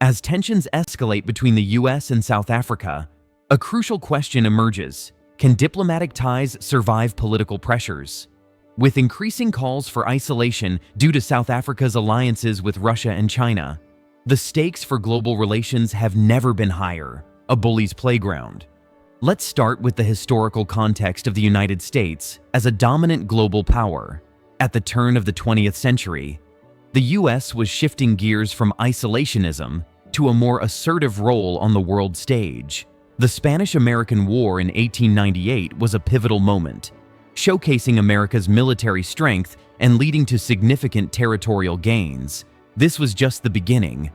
As tensions escalate between the US and South Africa, a crucial question emerges: can diplomatic ties survive political pressures? With increasing calls for isolation due to South Africa's alliances with Russia and China, the stakes for global relations have never been higher, a bully's playground. Let's start with the historical context of the United States as a dominant global power. At the turn of the 20th century, the US was shifting gears from isolationism to a more assertive role on the world stage. The Spanish-American War in 1898 was a pivotal moment, showcasing America's military strength and leading to significant territorial gains. This was just the beginning.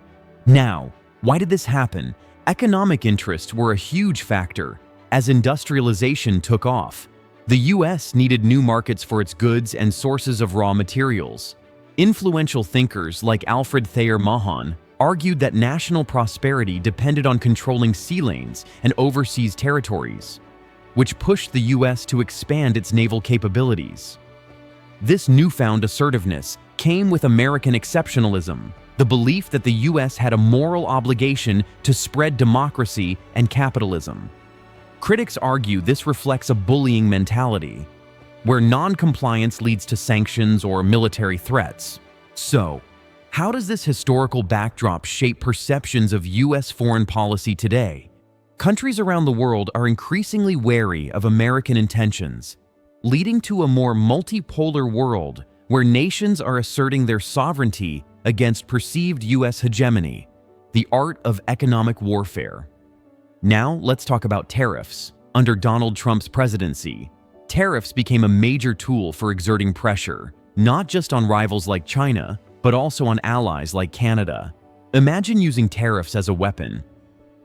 Now, why did this happen? Economic interests were a huge factor. As industrialization took off, the US needed new markets for its goods and sources of raw materials. Influential thinkers like Alfred Thayer Mahan argued that national prosperity depended on controlling sea lanes and overseas territories, which pushed the US to expand its naval capabilities. This newfound assertiveness came with American exceptionalism, the belief that the US had a moral obligation to spread democracy and capitalism. Critics argue this reflects a bullying mentality, where non-compliance leads to sanctions or military threats. So, how does this historical backdrop shape perceptions of US foreign policy today? Countries around the world are increasingly wary of American intentions, leading to a more multipolar world where nations are asserting their sovereignty against perceived US hegemony, the art of economic warfare. Now, let's talk about tariffs. Under Donald Trump's presidency, tariffs became a major tool for exerting pressure, not just on rivals like China, but also on allies like Canada. Imagine using tariffs as a weapon.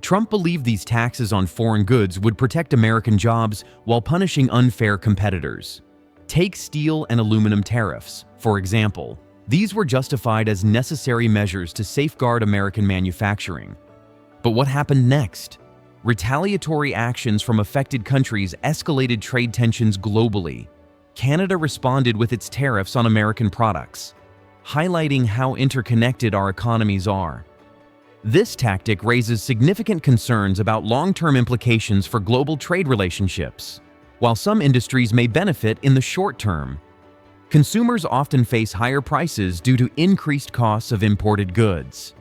Trump believed these taxes on foreign goods would protect American jobs while punishing unfair competitors. Take steel and aluminum tariffs, for example. These were justified as necessary measures to safeguard American manufacturing. But what happened next? Retaliatory actions from affected countries escalated trade tensions globally. Canada responded with its tariffs on American products, highlighting how interconnected our economies are. This tactic raises significant concerns about long-term implications for global trade relationships. While some industries may benefit in the short term, consumers often face higher prices due to increased costs of imported goods.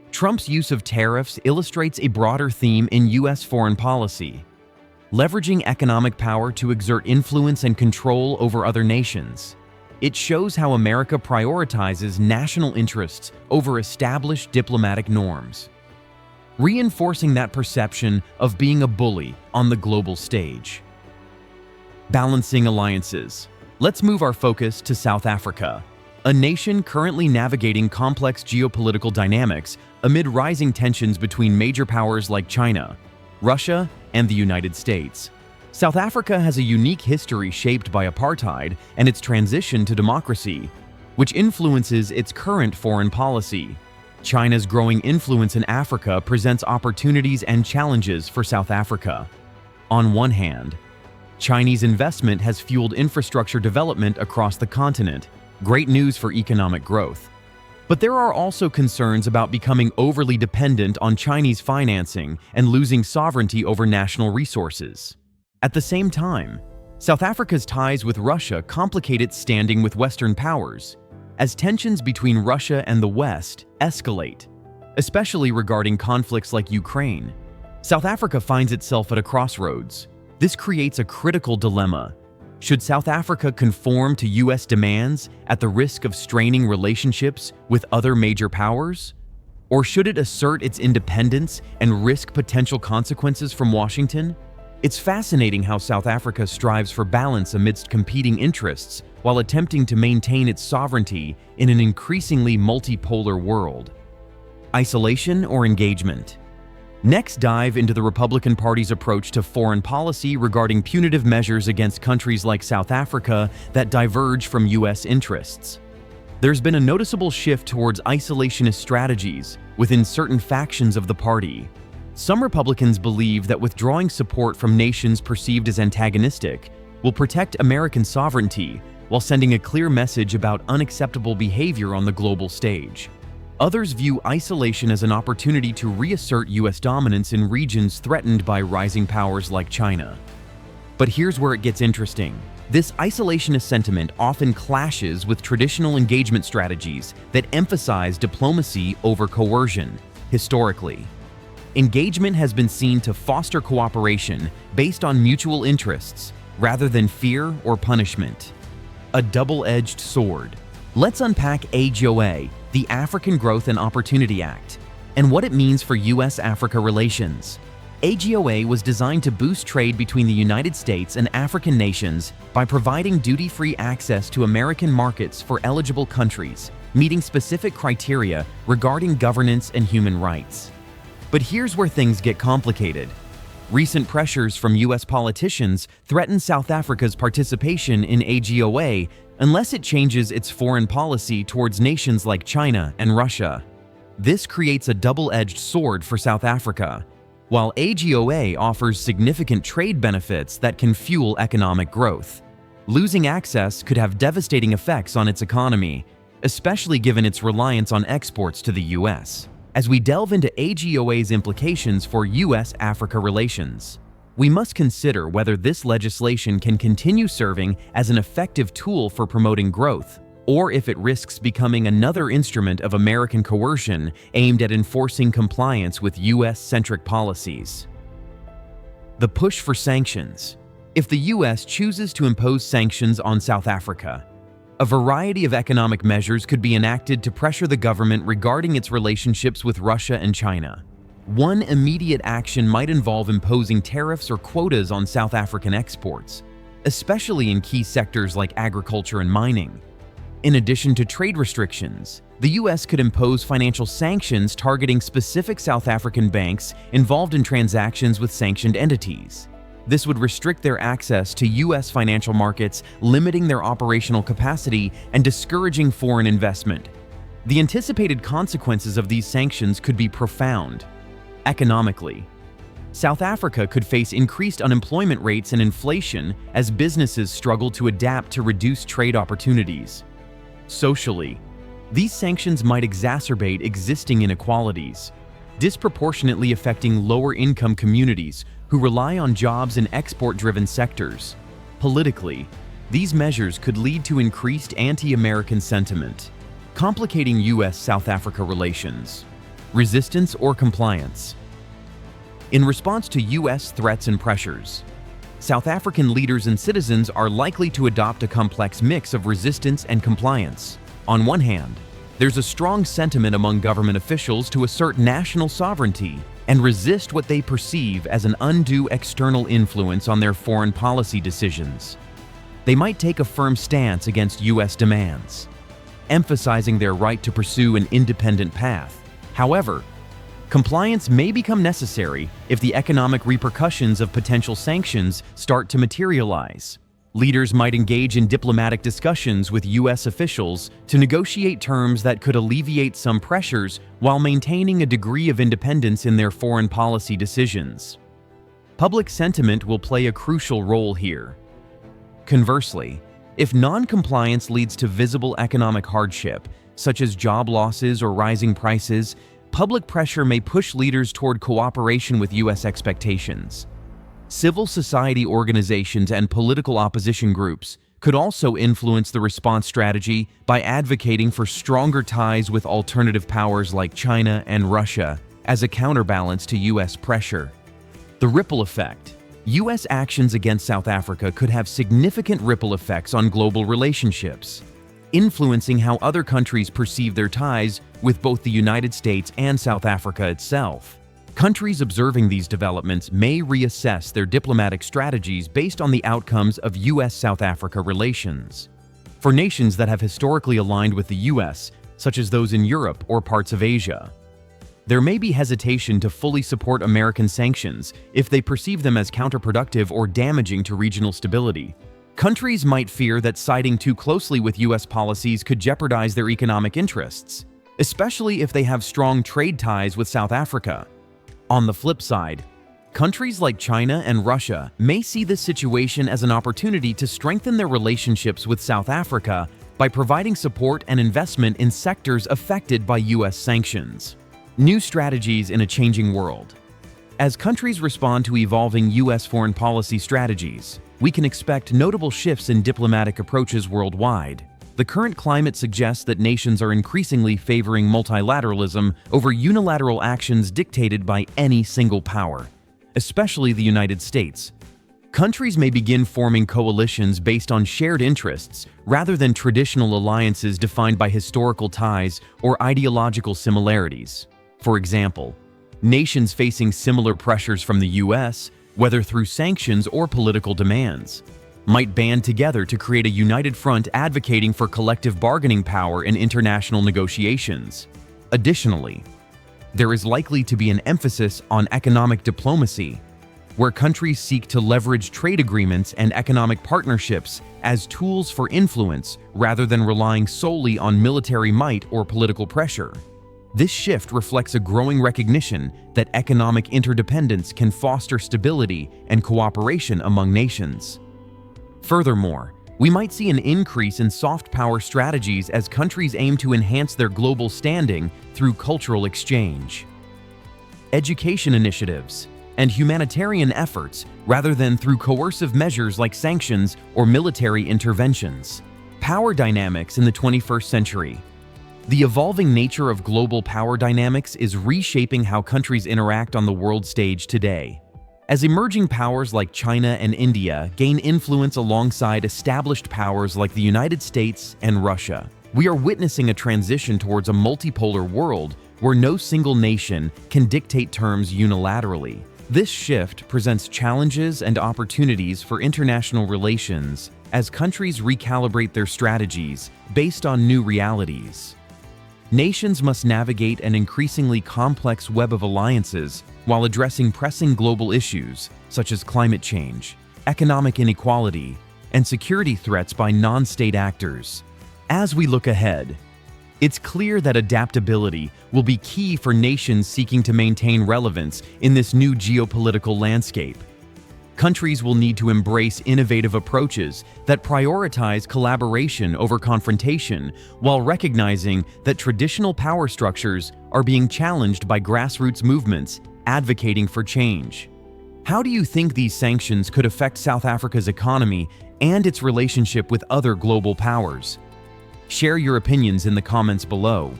Trump's use of tariffs illustrates a broader theme in US foreign policy, leveraging economic power to exert influence and control over other nations. It shows how America prioritizes national interests over established diplomatic norms, reinforcing that perception of being a bully on the global stage. Balancing alliances. Let's move our focus to South Africa, a nation currently navigating complex geopolitical dynamics amid rising tensions between major powers like China, Russia, and the United States. South Africa has a unique history shaped by apartheid and its transition to democracy, which influences its current foreign policy. China's growing influence in Africa presents opportunities and challenges for South Africa. On one hand, Chinese investment has fueled infrastructure development across the continent, great news for economic growth. But there are also concerns about becoming overly dependent on Chinese financing and losing sovereignty over national resources. At the same time, South Africa's ties with Russia complicate its standing with Western powers, as tensions between Russia and the West escalate, especially regarding conflicts like Ukraine. South Africa finds itself at a crossroads. This creates a critical dilemma. Should South Africa conform to US demands at the risk of straining relationships with other major powers? Or should it assert its independence and risk potential consequences from Washington? It's fascinating how South Africa strives for balance amidst competing interests while attempting to maintain its sovereignty in an increasingly multipolar world. Isolation or engagement? Next, dive into the Republican Party's approach to foreign policy regarding punitive measures against countries like South Africa that diverge from US interests. There's been a noticeable shift towards isolationist strategies within certain factions of the party. Some Republicans believe that withdrawing support from nations perceived as antagonistic will protect American sovereignty while sending a clear message about unacceptable behavior on the global stage. Others view isolation as an opportunity to reassert U.S. dominance in regions threatened by rising powers like China. But here's where it gets interesting. This isolationist sentiment often clashes with traditional engagement strategies that emphasize diplomacy over coercion. Historically, engagement has been seen to foster cooperation based on mutual interests rather than fear or punishment. A double-edged sword. Let's unpack AGOA, the African Growth and Opportunity Act, and what it means for U.S.-Africa relations. AGOA was designed to boost trade between the United States and African nations by providing duty-free access to American markets for eligible countries, meeting specific criteria regarding governance and human rights. But here's where things get complicated. Recent pressures from U.S. politicians threaten South Africa's participation in AGOA unless it changes its foreign policy towards nations like China and Russia. This creates a double-edged sword for South Africa. While AGOA offers significant trade benefits that can fuel economic growth, losing access could have devastating effects on its economy, especially given its reliance on exports to the U.S. As we delve into AGOA's implications for U.S.-Africa relations, we must consider whether this legislation can continue serving as an effective tool for promoting growth, or if it risks becoming another instrument of American coercion aimed at enforcing compliance with U.S.-centric policies. The push for sanctions. If the U.S. chooses to impose sanctions on South Africa, a variety of economic measures could be enacted to pressure the government regarding its relationships with Russia and China. One immediate action might involve imposing tariffs or quotas on South African exports, especially in key sectors like agriculture and mining. In addition to trade restrictions, the U.S. could impose financial sanctions targeting specific South African banks involved in transactions with sanctioned entities. This would restrict their access to U.S. financial markets, limiting their operational capacity and discouraging foreign investment. The anticipated consequences of these sanctions could be profound. Economically, South Africa could face increased unemployment rates and inflation as businesses struggle to adapt to reduced trade opportunities. Socially, these sanctions might exacerbate existing inequalities, disproportionately affecting lower-income communities who rely on jobs in export-driven sectors. Politically, these measures could lead to increased anti-American sentiment, complicating U.S.-South Africa relations. Resistance or compliance. In response to U.S. threats and pressures, South African leaders and citizens are likely to adopt a complex mix of resistance and compliance. On one hand, there's a strong sentiment among government officials to assert national sovereignty and resist what they perceive as an undue external influence on their foreign policy decisions. They might take a firm stance against U.S. demands, emphasizing their right to pursue an independent path. However, compliance may become necessary if the economic repercussions of potential sanctions start to materialize. Leaders might engage in diplomatic discussions with U.S. officials to negotiate terms that could alleviate some pressures while maintaining a degree of independence in their foreign policy decisions. Public sentiment will play a crucial role here. Conversely, if non-compliance leads to visible economic hardship, such as job losses or rising prices, public pressure may push leaders toward cooperation with U.S. expectations. Civil society organizations and political opposition groups could also influence the response strategy by advocating for stronger ties with alternative powers like China and Russia as a counterbalance to U.S. pressure. The ripple effect. U.S. actions against South Africa could have significant ripple effects on global relationships, influencing how other countries perceive their ties with both the United States and South Africa itself. Countries observing these developments may reassess their diplomatic strategies based on the outcomes of U.S.-South Africa relations. For nations that have historically aligned with the U.S., such as those in Europe or parts of Asia, there may be hesitation to fully support American sanctions if they perceive them as counterproductive or damaging to regional stability. Countries might fear that siding too closely with U.S. policies could jeopardize their economic interests, especially if they have strong trade ties with South Africa. On the flip side, countries like China and Russia may see this situation as an opportunity to strengthen their relationships with South Africa by providing support and investment in sectors affected by U.S. sanctions. New strategies in a changing world. As countries respond to evolving U.S. foreign policy strategies, we can expect notable shifts in diplomatic approaches worldwide. The current climate suggests that nations are increasingly favoring multilateralism over unilateral actions dictated by any single power, especially the United States. Countries may begin forming coalitions based on shared interests rather than traditional alliances defined by historical ties or ideological similarities. For example, nations facing similar pressures from the U.S., whether through sanctions or political demands, might band together to create a united front advocating for collective bargaining power in international negotiations. Additionally, there is likely to be an emphasis on economic diplomacy, where countries seek to leverage trade agreements and economic partnerships as tools for influence rather than relying solely on military might or political pressure. This shift reflects a growing recognition that economic interdependence can foster stability and cooperation among nations. Furthermore, we might see an increase in soft power strategies as countries aim to enhance their global standing through cultural exchange, education initiatives, and humanitarian efforts rather than through coercive measures like sanctions or military interventions. Power dynamics in the 21st century. The evolving nature of global power dynamics is reshaping how countries interact on the world stage today. As emerging powers like China and India gain influence alongside established powers like the United States and Russia, we are witnessing a transition towards a multipolar world where no single nation can dictate terms unilaterally. This shift presents challenges and opportunities for international relations as countries recalibrate their strategies based on new realities. Nations must navigate an increasingly complex web of alliances while addressing pressing global issues such as climate change, economic inequality, and security threats by non-state actors. As we look ahead, it's clear that adaptability will be key for nations seeking to maintain relevance in this new geopolitical landscape. Countries will need to embrace innovative approaches that prioritize collaboration over confrontation while recognizing that traditional power structures are being challenged by grassroots movements advocating for change. How do you think these sanctions could affect South Africa's economy and its relationship with other global powers? Share your opinions in the comments below.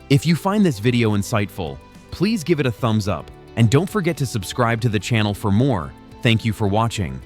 If you find this video insightful, please give it a thumbs up and don't forget to subscribe to the channel for more. Thank you for watching.